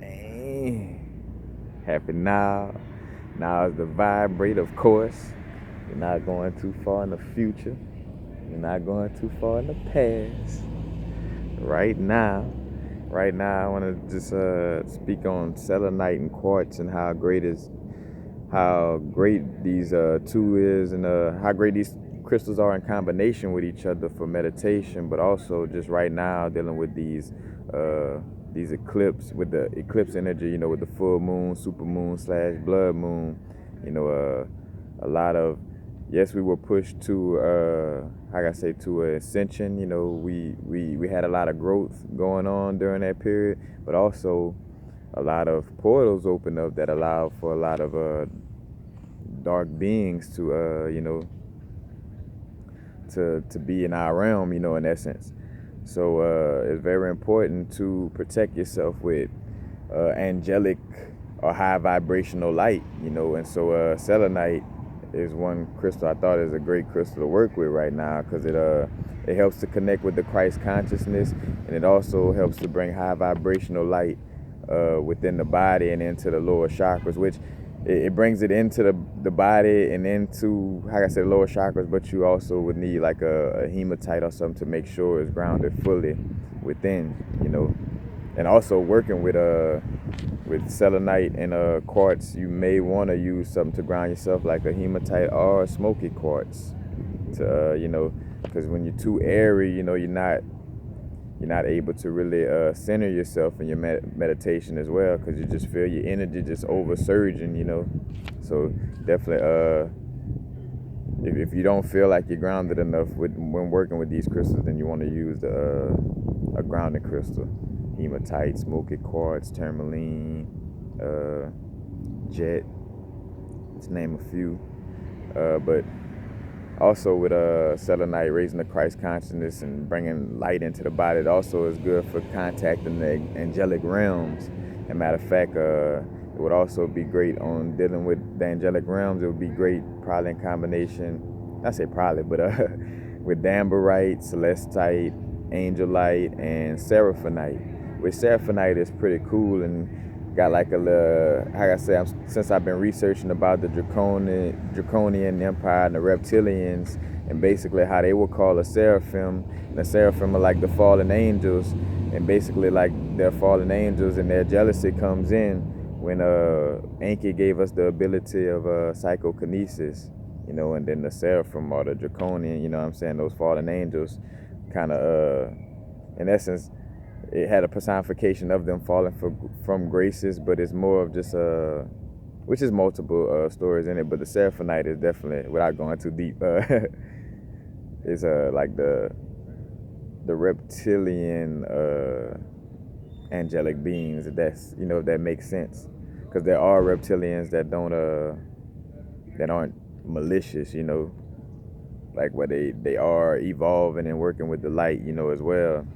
Peace. Happy now. Now is the vibrate, of course. You're not going too far in the future. You're not going too far in the past. Right now. Right now, I want to just speak on selenite and quartz and how great these two is, and how great these crystals are in combination with each other for meditation, but also just right now dealing with these eclipse with the eclipse energy, with the full moon, super moon / blood moon. A lot of, yes, we were pushed to how can I say, to ascension. We had a lot of growth going on during that period, but also a lot of portals open up that allow for a lot of dark beings to be in our realm, in essence. So it's very important to protect yourself with angelic or high vibrational light, and so selenite is one crystal I thought is a great crystal to work with right now, because it helps to connect with the Christ consciousness, and it also helps to bring high vibrational light within the body and into the lower chakras, which it brings it into the body and into, how can I say, the lower chakras, but you also would need like a hematite or something to make sure it's grounded fully within, and also working with selenite and quartz, you may want to use something to ground yourself, like a hematite or a smoky quartz, to because when you're too airy, you're not able to really center yourself in your meditation as well, because you just feel your energy just over surging, so definitely if you don't feel like you're grounded enough when working with these crystals, then you want to use a grounding crystal: hematite, smoky quartz, tourmaline, jet, to name a few. But also with selenite, raising the Christ consciousness and bringing light into the body, it also is good for contacting the angelic realms. As a matter of fact, it would also be great on dealing with the angelic realms. It would be great probably in combination, not say probably, but with dambarite, celestite, angelite, and seraphonite. With seraphonite, is pretty cool and got like a little, how I say, since I've been researching about the draconian empire and the reptilians, and basically how they would call a seraphim. And the seraphim are like the fallen angels, and basically like they're fallen angels, and their jealousy comes in when Enki gave us the ability of psychokinesis, and then the seraphim or the draconian, those fallen angels kind of in essence, it had a personification of them falling from graces, but it's more of just which is multiple stories in it, but the seraphonite is definitely, without going too deep, is like the reptilian angelic beings. That's, if that makes sense, because there are reptilians that aren't malicious, like where they are evolving and working with the light, as well.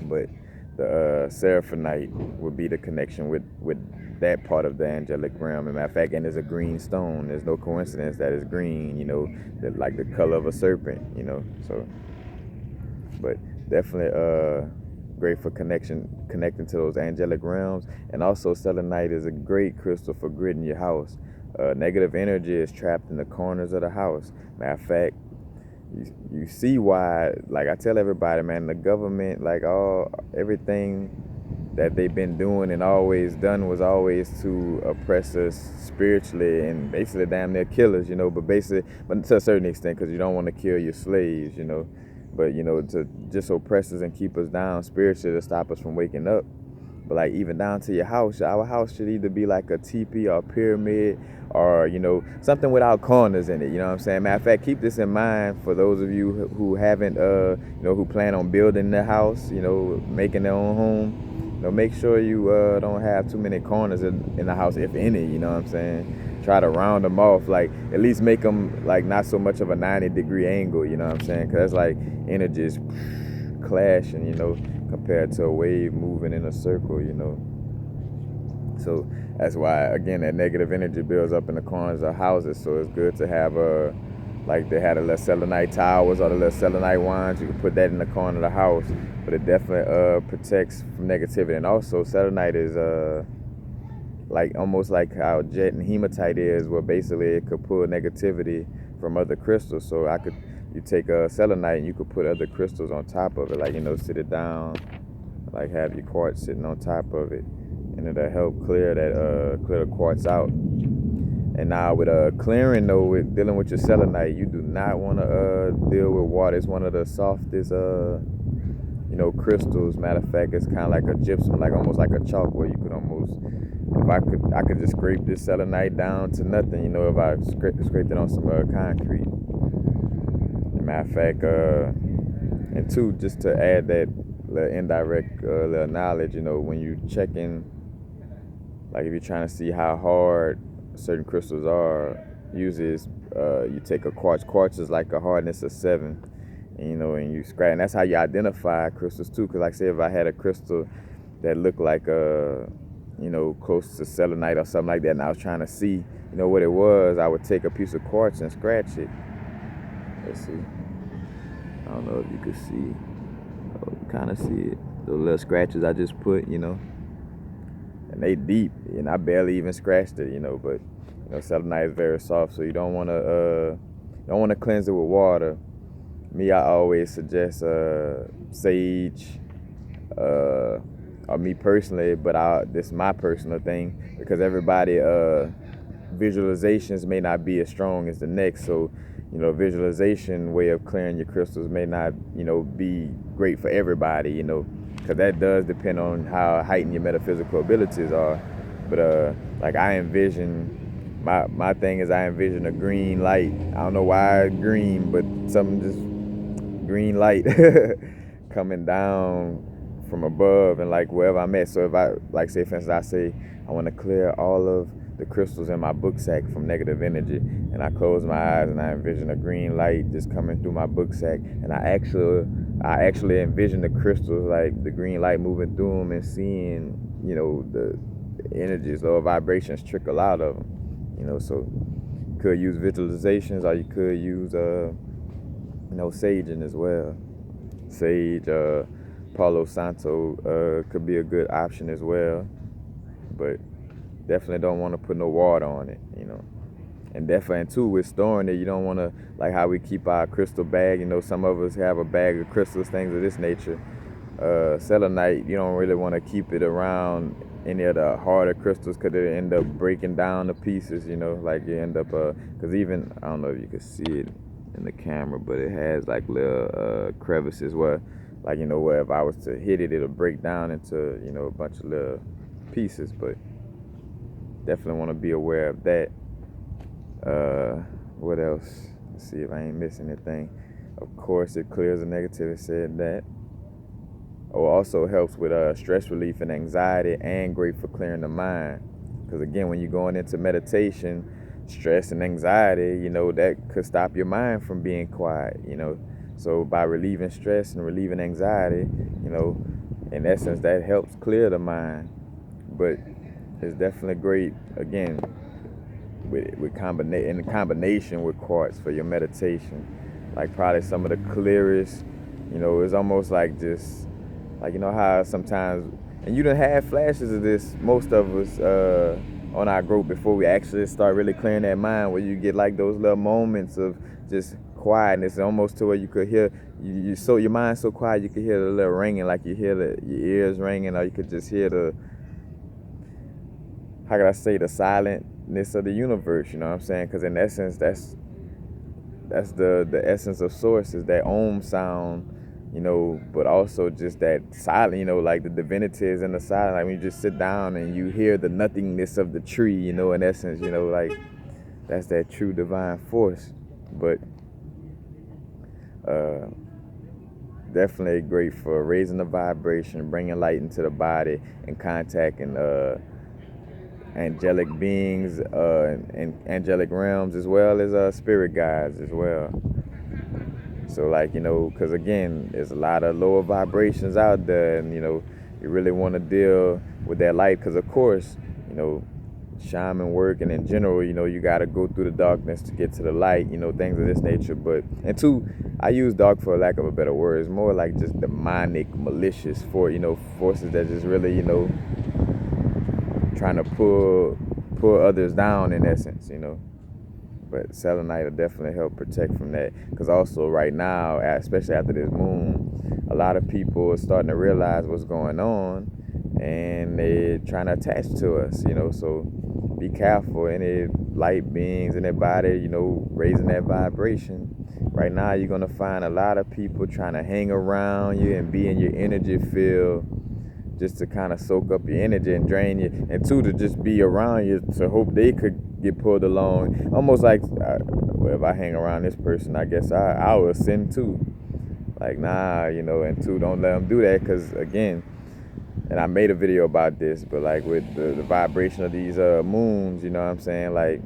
But the seraphonite would be the connection with that part of the angelic realm. As a matter of fact, and it's a green stone. There's no coincidence that it's green, like the color of a serpent, so. But definitely great for connecting to those angelic realms. And also selenite is a great crystal for gridding your house. Negative energy is trapped in the corners of the house. Matter of fact, you see why, like I tell everybody, man, the government, like everything that they've been doing and always done was always to oppress us spiritually and basically damn near kill us, but to a certain extent, because you don't want to kill your slaves, but to just oppress us and keep us down spiritually, to stop us from waking up. But like even down to your house, our house should either be like a teepee or a pyramid, or something without corners in it. You know what I'm saying? Matter of fact, keep this in mind for those of you who haven't, who plan on building their house, making their own home. Make sure you don't have too many corners in the house, if any. You know what I'm saying? Try to round them off, like at least make them like not so much of a 90-degree angle. You know what I'm saying? Because that's like energies clashing, compared to a wave moving in a circle, So that's why, again, that negative energy builds up in the corners of houses. So it's good to have like they had the little selenite towers or the little selenite wands. You can put that in the corner of the house, but it definitely protects from negativity. And also selenite is like almost like how jet and hematite is, where basically it could pull negativity from other crystals. So you take a selenite and you could put other crystals on top of it, like, sit it down, like have your quartz sitting on top of it, and it'll help clear the quartz out. And now with clearing though, with dealing with your selenite, you do not want to deal with water. It's one of the softest crystals. Matter of fact, it's kind of like a gypsum, like almost like a chalk, where you could almost, if I could just scrape this selenite down to nothing, if I scraped it on some concrete. Matter of fact, and two, just to add that little indirect little knowledge, when you checking, like if you're trying to see how hard certain crystals are, usually you take a quartz. Quartz is like a hardness of 7, and you scratch, and that's how you identify crystals too. Because like say if I had a crystal that looked like close to selenite or something like that, and I was trying to see what it was, I would take a piece of quartz and scratch it. Let's see. I don't know if you can see. Oh, you kind of see it. Those little scratches I just put, and they deep, and I barely even scratched it, but selenite is very soft, so you don't want to cleanse it with water. Me, I always suggest sage, or me personally, but this is my personal thing, because everybody visualizations may not be as strong as the next. So visualization way of clearing your crystals may not be great for everybody, because that does depend on how heightened your metaphysical abilities are. But like I envision, my thing is I envision a green light. I don't know why green, but something just green light coming down from above and like wherever I'm at. So if I, like say for instance, I say I want to clear all of the crystals in my book sack from negative energy, and I close my eyes and I envision a green light just coming through my book sack, and I actually envision the crystals, like the green light moving through them and seeing the energies or vibrations trickle out of them. So you could use visualizations, or you could use saging as well. Sage, Palo Santo could be a good option as well, but definitely don't want to put no water on it, And definitely too, with storing it, you don't want to, like how we keep our crystal bag. Some of us have a bag of crystals, things of this nature. Selenite, you don't really want to keep it around any of the harder crystals, because it end up breaking down to pieces. Like you end up because even, I don't know if you can see it in the camera, but it has like little crevices where, like where if I was to hit it, it'll break down into a bunch of little pieces. But definitely want to be aware of that. What else? Let's see if I ain't missing anything. Of course, it clears the negativity. Said that. Also helps with stress relief and anxiety, and great for clearing the mind. Because again, when you're going into meditation, stress and anxiety, that could stop your mind from being quiet. So by relieving stress and relieving anxiety, in essence, that helps clear the mind. But it's definitely great, again, in combination with quartz for your meditation. Like probably some of the clearest, it's almost like just, like how sometimes, and you done had flashes of this, most of us on our growth, before we actually start really clearing that mind, where you get like those little moments of just quietness, almost to where you could hear, your mind's so quiet you could hear the little ringing, like you hear your ears ringing, or you could just hear the, how could I say, the silentness of the universe, you know what I'm saying? Because in essence, that's the essence of source, is that Om sound, but also just that silent, like the divinity is in the silence. Like when you just sit down and you hear the nothingness of the tree, in essence, like that's that true divine force. But definitely great for raising the vibration, bringing light into the body, and contacting angelic beings and angelic realms, as well as spirit guides as well. So like, because again, there's a lot of lower vibrations out there, and you really want to deal with that light, because of course, shaman work, and in general, you got to go through the darkness to get to the light, things of this nature. But, and two, I use dark for lack of a better word. It's more like just demonic, malicious forces that just really, trying to pull others down in essence, But selenite will definitely help protect from that. Because also right now, especially after this moon, a lot of people are starting to realize what's going on, and they're trying to attach to us, So be careful. Any light beings in their body, raising that vibration. Right now, you're going to find a lot of people trying to hang around you and be in your energy field, just to kind of soak up your energy and drain you, and two, to just be around you to hope they could get pulled along. Almost like, well, if I hang around this person, I guess I will ascend too. Like, nah, and two, don't let them do that, because again, and I made a video about this, but like with the vibration of these moons, you know what I'm saying? Like,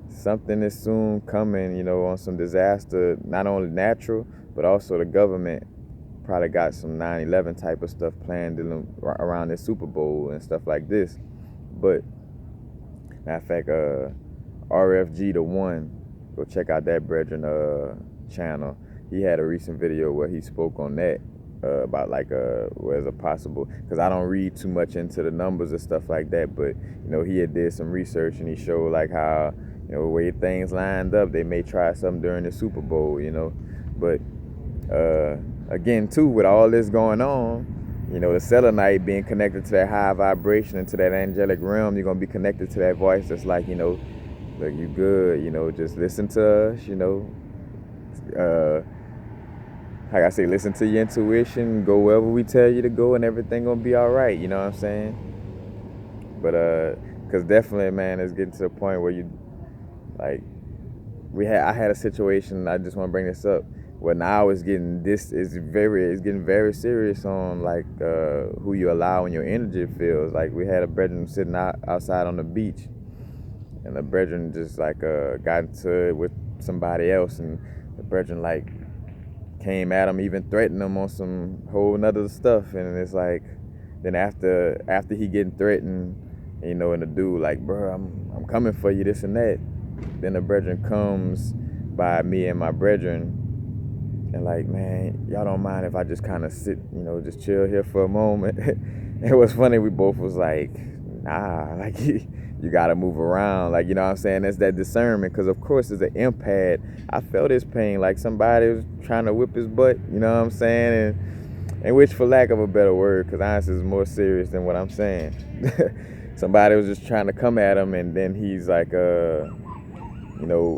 something is soon coming, on some disaster, not only natural, but also the government probably got some 9/11 type of stuff planned around this Super Bowl and stuff like this. But matter of fact, RFG the One, go check out that brethren channel. He had a recent video where he spoke on that about like where's a possible, because I don't read too much into the numbers and stuff like that, but he had did some research and he showed like how the way things lined up, they may try something during the Super Bowl, but again too, with all this going on, the selenite being connected to that high vibration and to that angelic realm, you're going to be connected to that voice that's like, look, you good, just listen to us, like I say, listen to your intuition, go wherever we tell you to go, and everything going to be all right, you know what I'm saying? But because definitely, man, it's getting to the point where you, like, I had a situation, I just want to bring this up, where now it's getting very serious on like who you allow in your energy fields. Like, we had a brethren sitting outside on the beach, and the brethren just like got into it with somebody else, and the brethren like came at him, even threatened him on some whole nother stuff. And it's like, then after he getting threatened, and the dude like, bro, I'm coming for you, this and that. Then the brethren comes by me and my brethren, and like, man, y'all don't mind if I just kind of sit, just chill here for a moment? It was funny, we both was like, nah, like, you gotta move around, like, you know what I'm saying? That's that discernment, because of course as an empath, I felt his pain, like somebody was trying to whip his butt, you know what I'm saying? And which, for lack of a better word, because honestly is more serious than what I'm saying. Somebody was just trying to come at him, and then he's like,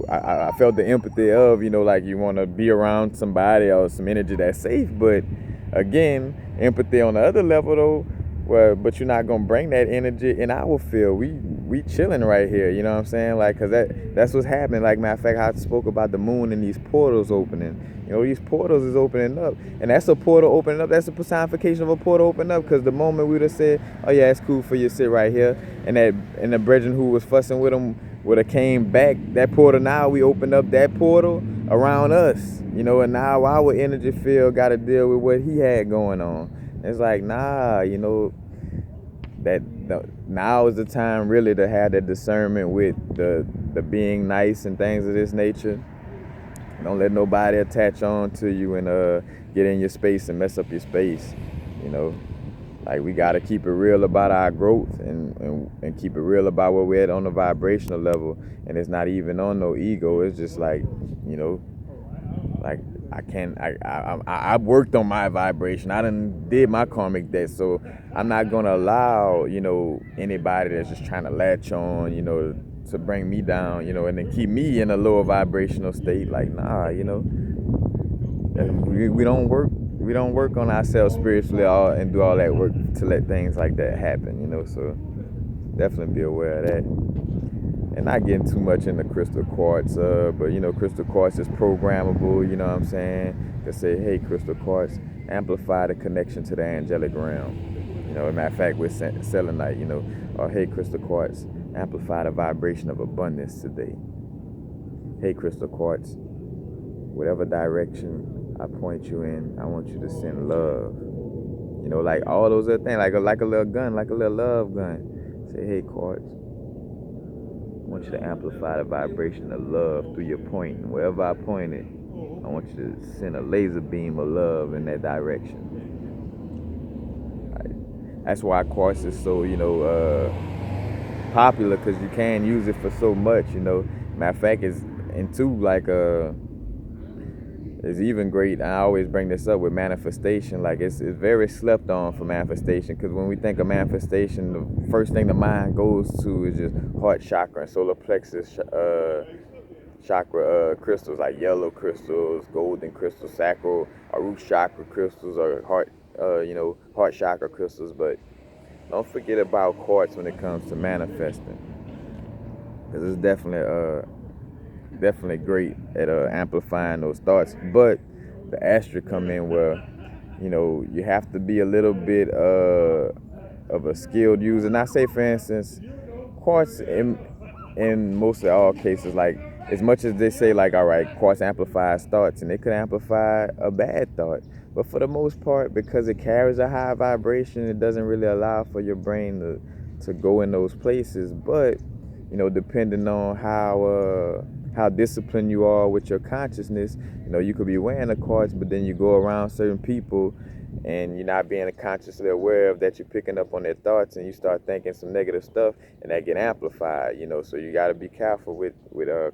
I felt the empathy of, like, you want to be around somebody or some energy that's safe. But again, empathy on the other level though, but you're not going to bring that energy in our field. We chilling right here, you know what I'm saying? Like, because that's what's happening. Like, matter of fact, I spoke about the moon and these portals opening. These portals is opening up. And that's a portal opening up. That's a personification of a portal opening up. Because the moment we would have said, oh yeah, it's cool for you to sit right here, and the brethren who was fussing with him would have came back, that portal, now we opened up that portal around us, and now our energy field got to deal with what he had going on. It's like, nah, now is the time really to have that discernment with the being nice and things of this nature. Don't let nobody attach on to you and get in your space and mess up your space, Like, we got to keep it real about our growth and keep it real about where we're at on the vibrational level. And it's not even on no ego. It's just like, like, I worked on my vibration. I done did my karmic debt. So I'm not going to allow, anybody that's just trying to latch on, to bring me down, and then keep me in a lower vibrational state. Like, nah, we don't work. We don't work on ourselves spiritually and do all that work to let things like that happen, So definitely be aware of that. And not getting too much into crystal quartz, but crystal quartz is programmable, you know what I'm saying? To say, hey, crystal quartz, amplify the connection to the angelic realm. As a matter of fact, with selenite, or hey, crystal quartz, amplify the vibration of abundance today. Hey, crystal quartz, whatever direction I point you in, I want you to send love. Like all those other things, like a little gun, like a little love gun. Say, hey, quartz, want you to amplify the vibration of love through your point. And wherever I point it, I want you to send a laser beam of love in that direction. That's why quartz is so, popular, because you can use it for so much, Matter of fact, it's into like it's even great. I always bring this up with manifestation. Like it's very slept on for manifestation, because when we think of manifestation, the first thing the mind goes to is just heart chakra and solar plexus chakra crystals, like yellow crystals, golden crystals, sacral or root chakra crystals, or heart chakra crystals. But don't forget about quartz when it comes to manifesting, because it's definitely great at amplifying those thoughts. But the asterisk come in where you have to be a little bit of a skilled user. And I say, for instance, quartz in mostly all cases, like as much as they say, like, all right, quartz amplifies thoughts, and it could amplify a bad thought, but for the most part, because it carries a high vibration, it doesn't really allow for your brain to go in those places. But depending on how disciplined you are with your consciousness, you could be wearing a quartz, but then you go around certain people and you're not being consciously aware of that, you're picking up on their thoughts, and you start thinking some negative stuff, and that get amplified, so you got to be careful with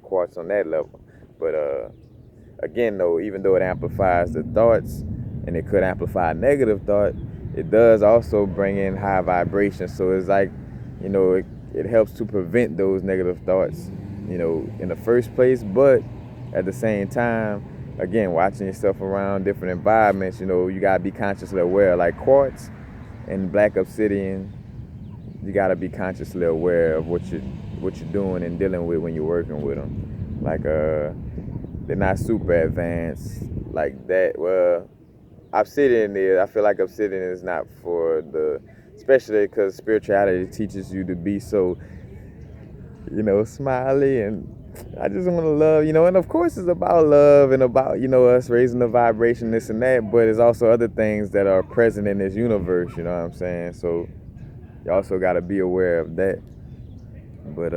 quartz on that level. But again, though, even though it amplifies the thoughts and it could amplify a negative thought, it does also bring in high vibrations. So it's like, it helps to prevent those negative thoughts, in the first place. But at the same time, again, watching yourself around different environments, you gotta be consciously aware. Like quartz and black obsidian, you gotta be consciously aware of what you're doing and dealing with when you're working with them. Like they're not super advanced like that. Well, obsidian is. I feel like obsidian is not for especially because spirituality teaches you to be so, smiley, and I just want to love, and of course it's about love and about, us raising the vibration, this and that, but it's also other things that are present in this universe, you know what I'm saying? So you also got to be aware of that. But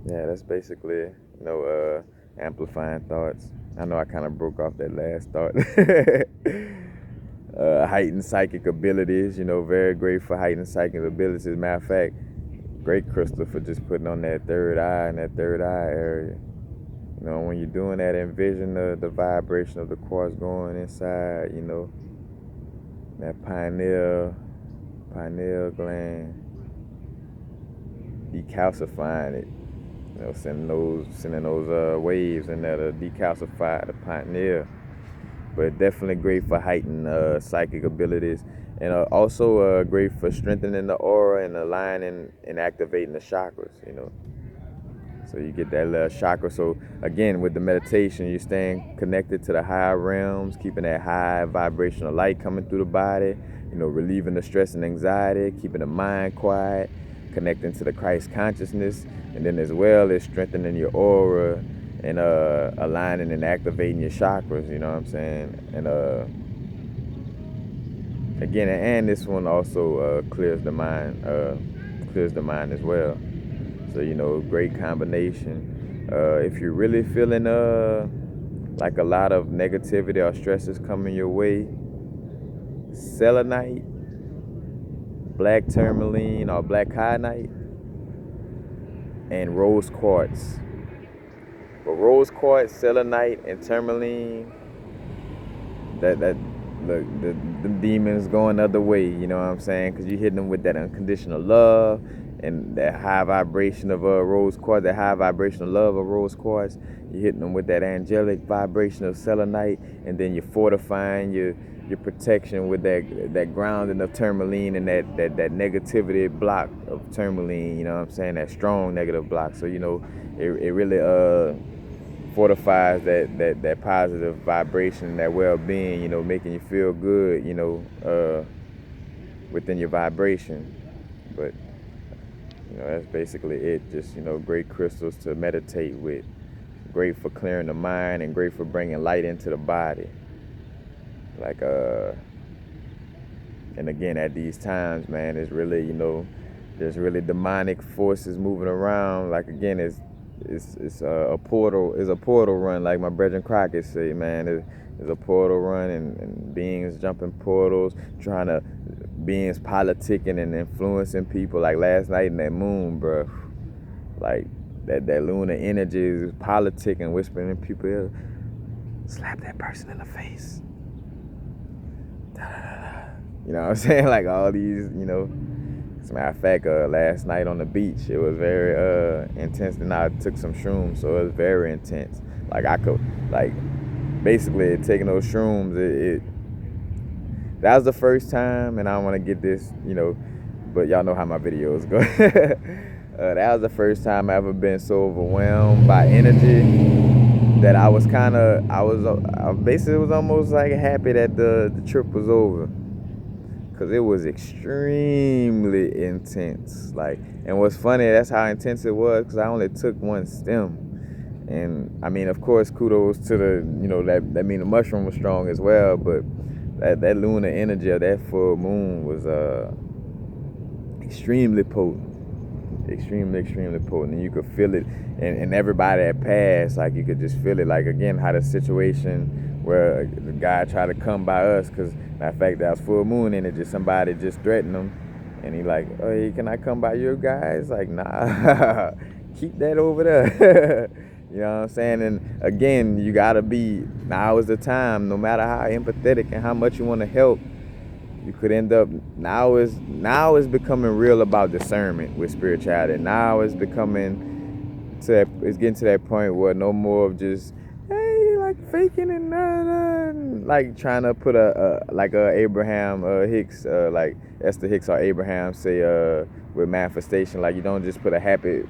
yeah, that's basically, amplifying thoughts. I know I kind of broke off that last thought. Heightened psychic abilities, very great for heightened psychic abilities. Matter of fact, great crystal for just putting on that third eye and that third eye area. When you're doing that, envision the vibration of the quartz going inside, that pineal gland, decalcifying it, sending those waves in there to decalcify the pineal. But definitely great for heightened psychic abilities, and also great for strengthening the aura and aligning and activating the chakras, So you get that little chakra. So again, with the meditation, you're staying connected to the higher realms, keeping that high vibrational light coming through the body, relieving the stress and anxiety, keeping the mind quiet, connecting to the Christ consciousness, and then as well as strengthening your aura and aligning and activating your chakras, you know what I'm saying? And again, and this one also clears the mind as well. So great combination. If you're really feeling like a lot of negativity or stresses coming your way, selenite, black tourmaline or black kyanite, and rose quartz. But rose quartz, selenite, and tourmaline, the demons going the other way, you know what I'm saying? Because you're hitting them with that unconditional love and that high vibration of rose quartz, that high vibration of love of rose quartz. You're hitting them with that angelic vibration of selenite, and then you're fortifying your protection with that grounding of tourmaline and that negativity block of tourmaline, you know what I'm saying? That strong negative block. So it really fortifies that positive vibration, that well-being, making you feel good, within your vibration. But that's basically it. Just great crystals to meditate with, great for clearing the mind, and great for bringing light into the body. Like and again, at these times, man, it's really there's really demonic forces moving around. Like again, it's a portal. It's a portal run, like my brethren Crockett say, man. It's a portal run, and beings jumping portals, trying to beings politicking and influencing people. Like last night in that moon, bro. Like that lunar energy is politicking, whispering in people's ear, slap that person in the face. Da, da, da, da. You know what I'm saying? Like all these, you know. As a matter of fact, last night on the beach, it was very intense. And I took some shrooms, so it was very intense. Like I could, like, basically taking those shrooms, that was the first time, and I don't want to get this, you know, but y'all know how my videos go. That was the first time I ever been so overwhelmed by energy that I was basically was almost like happy that the trip was over. Cause it was extremely intense. Like, and what's funny, that's how intense it was, cause I only took one stem. And I mean, of course, kudos to the, you know, that mean the mushroom was strong as well, but that lunar energy of that full moon was extremely potent. Extremely potent. And you could feel it, and everybody that passed, like you could just feel it. Like again, how the situation where the guy tried to come by us, because matter of fact, that was full moon energy. Somebody just threatened him, and he like, oh, hey, can I come by your guys? Like, nah, keep that over there. You know what I'm saying? And again, you gotta be, now is the time. No matter how empathetic and how much you want to help, you could end up, now is becoming real about discernment with spirituality. Now it's becoming it's getting to that point where no more of just, hey, like faking and like trying to put like Abraham Hicks, like Esther Hicks or Abraham say with manifestation. Like you don't just put a happy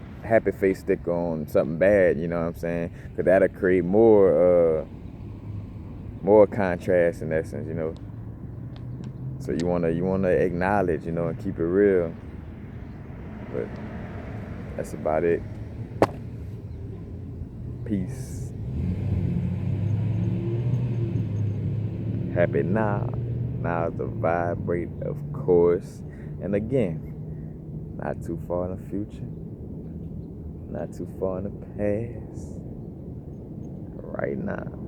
face sticker on something bad. You know what I'm saying? Because that'll create more contrast in essence. You know. So you wanna acknowledge, you know, and keep it real. But that's about it. Peace. Happy now. Now to vibrate, of course. And again, not too far in the future. Not too far in the past. Right now.